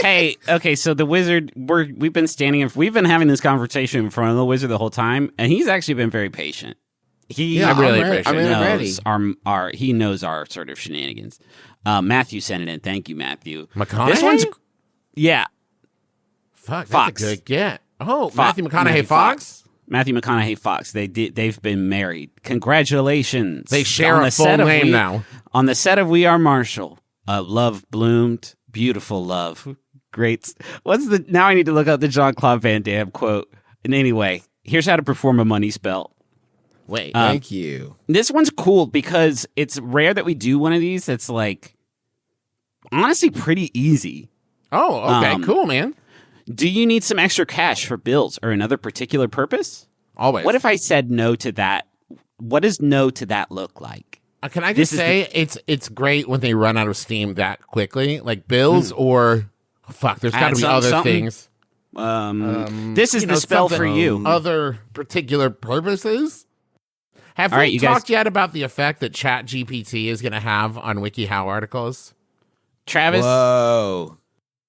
Hey, okay, so the wizard, we've been having this conversation in front of the wizard the whole time, and he's actually been very patient. I'm really ready. He knows our sort of shenanigans. Matthew sent it in. Thank you, Matthew. McConaughey? This one's, yeah. Fuck, that's Fox. a good get. Oh, Fox. Matthew McConaughey Fox? Matthew McConaughey Fox. They've been married. Congratulations. They share a full name now. On the set of We Are Marshall, love bloomed. Beautiful love. Great. Now I need to look up the Jean-Claude Van Damme quote. And anyway, here's how to perform a money spell. Wait. Thank you. This one's cool because it's rare that we do one of these that's like, honestly, pretty easy. Oh, okay. Cool, man. Do you need some extra cash for bills or another particular purpose? Always. What if I said no to that? What does no to that look like? Can I just say it's great when they run out of steam that quickly, like bills or fuck. There's got to be other things. This is the spell for you. Other particular purposes. Have we talked yet about the effect that ChatGPT is going to have on WikiHow articles? Travis? Whoa.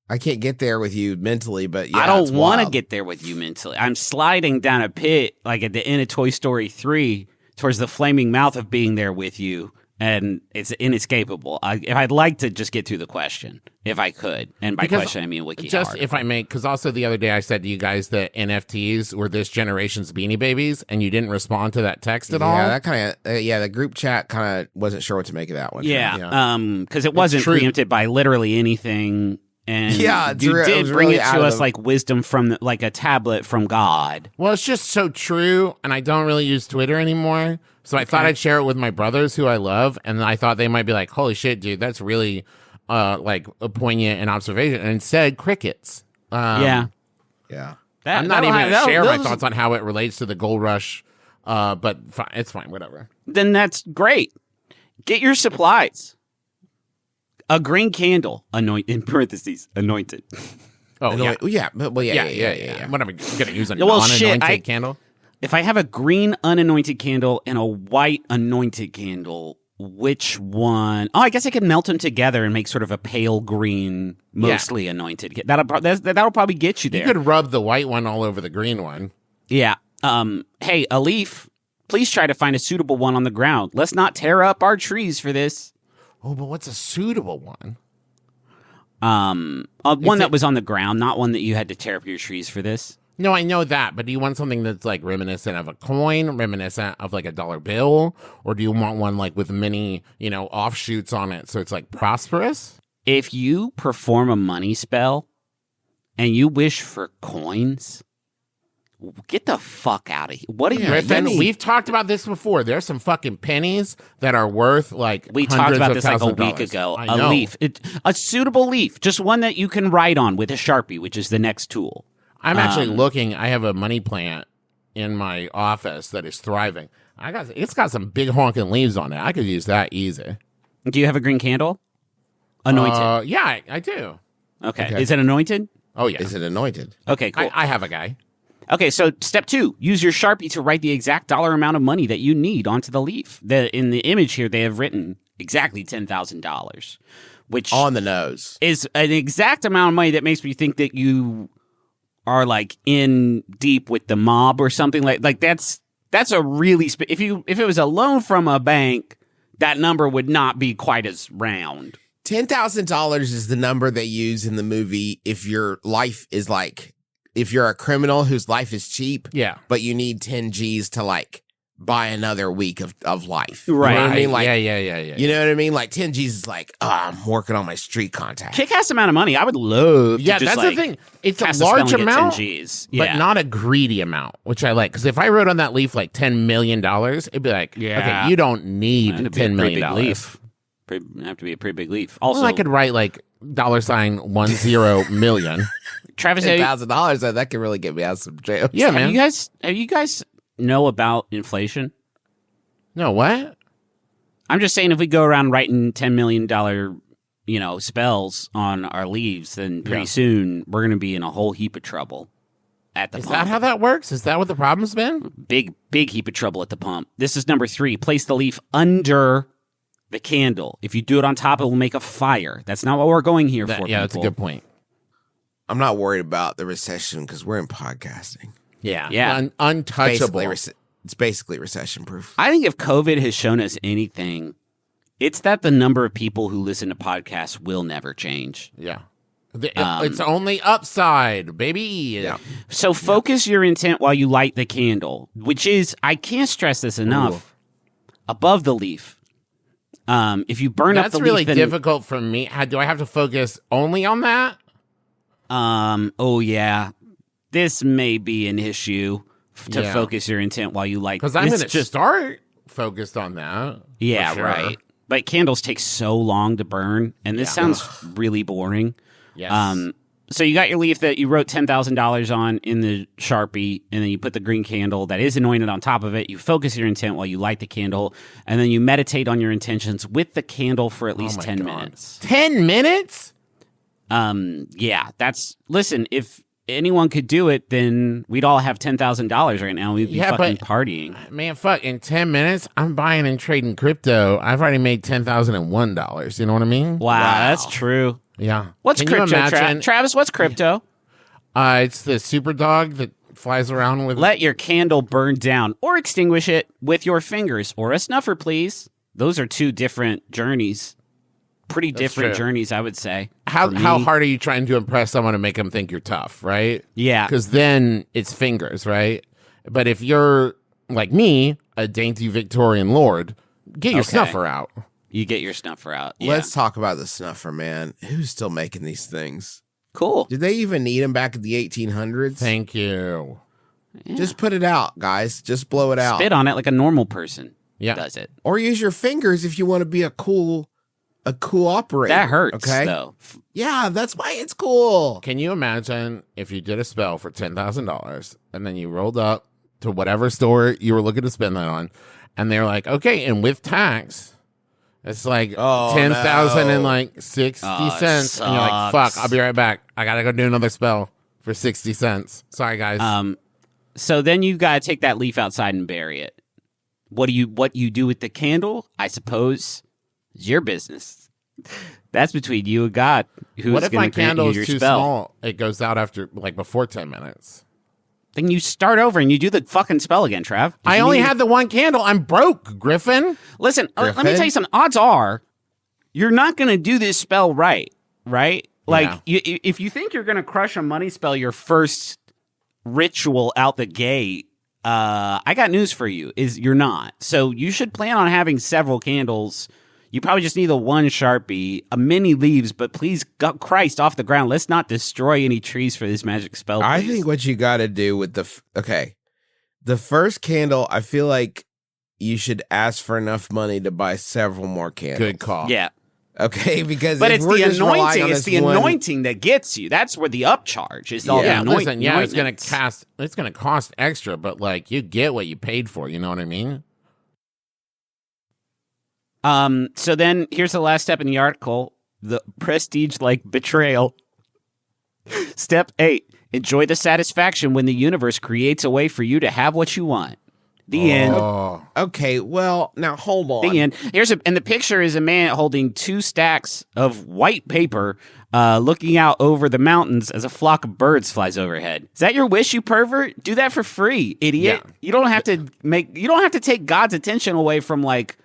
I can't get there with you mentally, but yeah, I don't want to get there with you mentally. I'm sliding down a pit like at the end of Toy Story 3 towards the flaming mouth of being there with you, and it's inescapable. I'd like to just get through the question, if I could. And by question, I mean WikiHow. Just if I may, because also the other day I said to you guys that NFTs were this generation's Beanie Babies, and you didn't respond to that text at all. Yeah, that kind of the group chat kind of wasn't sure what to make of that one. Yeah, because it wasn't preempted by literally anything. And you did bring it to us like wisdom from like a tablet from God. Well, it's just so true, and I don't really use Twitter anymore, so I thought I'd share it with my brothers who I love, and I thought they might be like, holy shit, dude, that's really like a poignant an observation. And instead, crickets. Yeah. I'm not even going to share my thoughts on how it relates to the gold rush, but it's fine, whatever. Then that's great. Get your supplies. A green candle, in parentheses, anointed. Oh, yeah. Yeah. What am I going to use? An anointed candle? If I have a green unanointed candle and a white anointed candle, which one? Oh, I guess I could melt them together and make sort of a pale green, mostly anointed. That'll probably get you there. You could rub the white one all over the green one. Yeah. Hey, a leaf, please try to find a suitable one on the ground. Let's not tear up our trees for this. Oh, but what's a suitable one? One that was on the ground, not one that you had to tear up your trees for this. No, I know that, but do you want something that's like reminiscent of a coin, reminiscent of like a dollar bill, or do you want one like with many, offshoots on it so it's like prosperous? If you perform a money spell and you wish for coins, get the fuck out of here. What are you Griffin, we've talked about this before. There's some fucking pennies that are worth like we talked about this like a week ago. A leaf. A suitable leaf. Just one that you can write on with a Sharpie, which is the next tool. I'm actually looking. I have a money plant in my office that is thriving. It's got some big honking leaves on it. I could use that easy. Do you have a green candle? Anointed. Yeah, I do. Okay. Is it anointed? Oh, yeah. Is it anointed? Okay, cool. I have a guy. Okay, so step 2, use your Sharpie to write the exact dollar amount of money that you need onto the leaf. In the image here, they have written exactly $10,000, which on the nose is an exact amount of money that makes me think that you are like in deep with the mob or something like that's a really if it was a loan from a bank, that number would not be quite as round. $10,000 is the number they use in the movie if your life is like. If you're a criminal whose life is cheap, but you need 10 G's to like buy another week of life. Right. You know what I mean? Like, yeah. You know what I mean? Like 10 G's is like, I'm working on my street contact. Kick-ass amount of money. I would love to just that's like, the thing. It's a large amount, 10 Gs. But not a greedy amount, which I like. Because if I wrote on that leaf like $10 million, ituld be like, okay, you don't need $10 million. Leaf. It'd have to be a pretty big leaf. Also, I could write like $10 million. Travis, $10,000, that could really get me out of some jail. Yeah, man. Have you guys know about inflation? No, what? I'm just saying if we go around writing $10 million, spells on our leaves, then pretty soon we're going to be in a whole heap of trouble at the pump. Is that how that works? Is that what the problem's been? Big heap of trouble at the pump. This is number 3. Place the leaf under the candle. If you do it on top, it will make a fire. That's not what we're going here for. Yeah, that's a good point. I'm not worried about the recession because we're in podcasting. Yeah. Untouchable. It's basically recession proof. I think if COVID has shown us anything, it's that the number of people who listen to podcasts will never change. Yeah. It's only upside, baby. Yeah. So focus your intent while you light the candle, which is, I can't stress this enough, above the leaf. If you burn up the leaf... That's really difficult for me. Do I have to focus only on that? Oh, yeah. This may be an issue to focus your intent while you light... Because I'm going to start focused on that. Yeah, sure. right. But candles take so long to burn, and this sounds really boring. Yes. So you got your leaf that you wrote $10,000 on in the Sharpie, and then you put the green candle that is anointed on top of it. You focus your intent while you light the candle, and then you meditate on your intentions with the candle for at least 10 minutes. 10 minutes? Yeah, listen, if anyone could do it, then we'd all have $10,000 right now. We'd be fucking partying. Man, fuck, in 10 minutes, I'm buying and trading crypto. I've already made $10,001. You know what I mean? Wow. That's true. Yeah. What's crypto, Travis? What's crypto? It's the super dog that flies around with... Let your candle burn down or extinguish it with your fingers or a snuffer, please. Those are two different journeys. Pretty different journeys, I would say. How hard are you trying to impress someone to make them think you're tough, right? Yeah. Because then it's fingers, right? But if you're, like me, a dainty Victorian lord, get your snuffer out. You get your snuffer out. Yeah. Let's talk about the snuffer, man. Who's still making these things? Cool. Did they even need them back in the 1800s? Thank you. Yeah. Just put it out, guys. Just blow it out. Spit on it like a normal person does it. Or use your fingers if you want to be a cool operator. That hurts, okay? though. Yeah, that's why it's cool. Can you imagine if you did a spell for $10,000 and then you rolled up to whatever store you were looking to spend that on, and they're like, okay, and with tax... It's like 10,000 and like 60 cents. Sucks. And you're like, fuck, I'll be right back. I got to go do another spell for 60 cents. Sorry, guys. So then you got to take that leaf outside and bury it. What you do with the candle, I suppose, is your business. That's between you and God. What if my candle is too spell. small? It goes out after, like, before 10 minutes. Then you start over and you do the fucking spell again, Trav. I only had the one candle. I'm broke, Griffin. Listen, let me tell you something. Odds are you're not going to do this spell right? Like, if you think you're going to crush a money spell your first ritual out the gate, I got news for you, is you're not. So you should plan on having several candles. You probably just need the one Sharpie, many leaves, but please, God, Christ, off the ground. Let's not destroy any trees for this magic spell. Please. I think what you got to do with the first candle, I feel like you should ask for enough money to buy several more candles. Good call. Yeah. Okay, because but it's the anointing. It's the anointing that gets you. That's where the upcharge is. All the anointing. Listen, it's gonna cost extra, but like you get what you paid for. You know what I mean? So then here's the last step in the article, the prestige like betrayal. Step 8, enjoy the satisfaction when the universe creates a way for you to have what you want. The end. Okay, well, now hold on. The end. And the picture is a man holding 2 stacks of white paper, looking out over the mountains as a flock of birds flies overhead. Is that your wish, you pervert? Do that for free, idiot. Yeah. You don't have to take God's attention away from like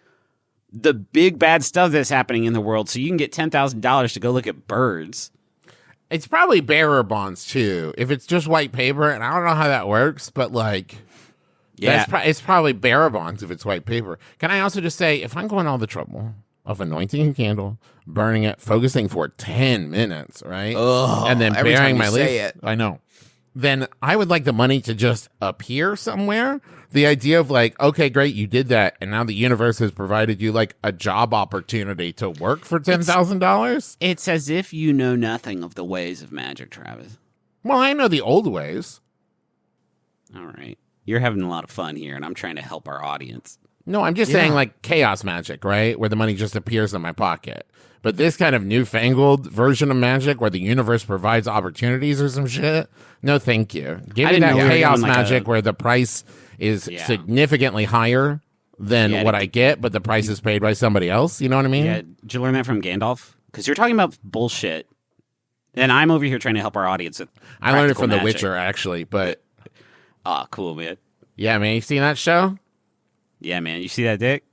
the big bad stuff that's happening in the world so you can get $10,000 to go look at birds. It's probably bearer bonds too. If it's just white paper, and I don't know how that works, but like, it's probably bearer bonds if it's white paper. Can I also just say, if I'm going all the trouble of anointing a candle, burning it, focusing for 10 minutes, right? And then burying my leaf. I know. Then I would like the money to just appear somewhere. The idea of like, okay, great, you did that, and now the universe has provided you like a job opportunity to work for $10,000. It's as if you know nothing of the ways of magic, Travis. Well, I know the old ways. All right. You're having a lot of fun here, and I'm trying to help our audience. No, I'm just saying like chaos magic, right? Where the money just appears in my pocket. But this kind of newfangled version of magic where the universe provides opportunities or some shit, no thank you. Give me that chaos magic where the price is significantly higher than what I get, but the price is paid by somebody else. You know what I mean? Yeah. Did you learn that from Gandalf? Because you're talking about bullshit. And I'm over here trying to help our audience with I learned it from magic. The Witcher, actually. But oh, cool, man. Yeah, man. You seen that show? Yeah, man. You see that dick?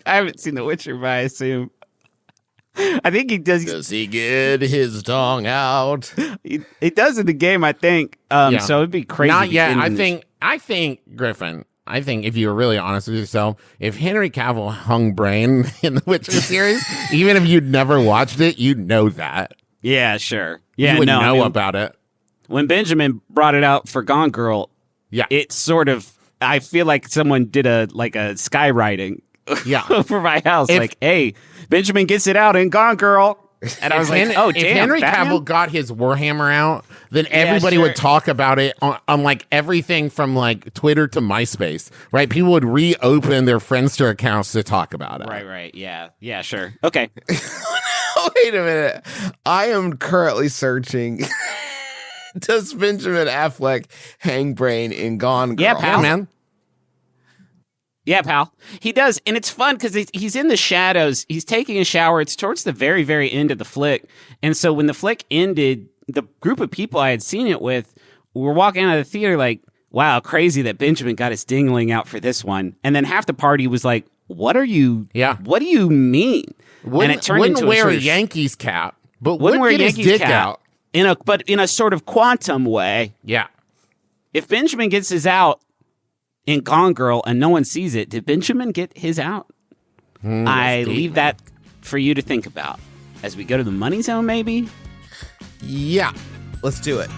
I haven't seen The Witcher, but I assume. I think he does. Does he get his tongue out? He does in the game, I think. So it'd be crazy. Not yet. I think, Griffin, if you were really honest with yourself, if Henry Cavill hung brain in the Witcher series, even if you'd never watched it, you'd know that. Yeah, sure. Yeah, you would know about it. When Benjamin brought it out for Gone Girl, it sort of, I feel like someone did a skywriting over my house. Like, hey, Benjamin gets it out in Gone Girl. And I was like, oh, damn. If Henry Cavill got his Warhammer out, then everybody would talk about it on like everything from like Twitter to MySpace, right? People would reopen their Friendster accounts to talk about it. Right. Yeah, sure. Okay. Wait a minute. I am currently searching. Does Benjamin Affleck hang brain in Gone Girl? Yeah, pal. Yeah, man. Yeah, pal. He does. And it's fun because he's in the shadows. He's taking a shower. It's towards the very, very end of the flick. And so when the flick ended, the group of people I had seen it with were walking out of the theater like, wow, crazy that Benjamin got his dingling out for this one. And then half the party was like, what do you mean? And it turned wouldn't into wear a a Yankees cap, but wouldn't wear a get his Yankees dick cap out. in a sort of quantum way. Yeah. If Benjamin gets his out in Gone Girl and no one sees it, did Benjamin get his out? I leave that for you to think about as we go to the money zone, maybe? Yeah, let's do it.